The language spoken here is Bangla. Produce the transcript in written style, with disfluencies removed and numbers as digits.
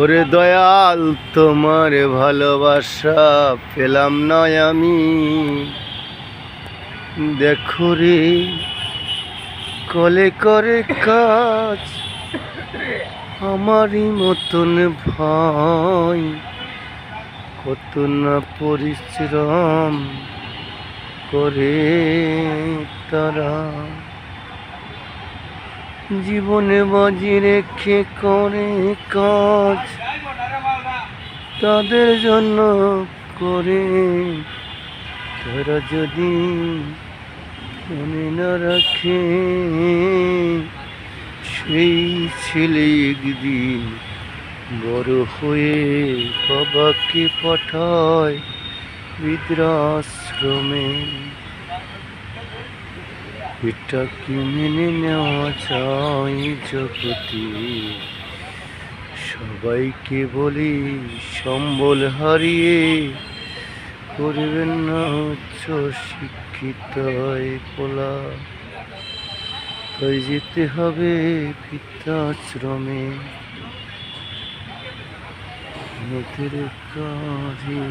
ওরে দয়াল, তোমার ভালোবাসা পেলাম না আমি। দেখো রে, কলে করে কাজ আমারই মতন ভাই, কত না পরিশ্রম করে তারা, জীবনে বাজি রেখে করে কাজ তাদের জন্য করে। তারা যদি মনে না রাখে, সেই ছেলে একদিন বড় হয়ে বাবাকে পাঠায় বৃদ্ধাশ্রমে। এটা কি মেনে নেওয়া যায় জগতে? সবাইকে বলি সম্বল হারিয়ে করবেন না উচ্চ শিক্ষিত পোলা, তাই যেতে হবে বৃদ্ধাশ্রমে। নদীর কাজে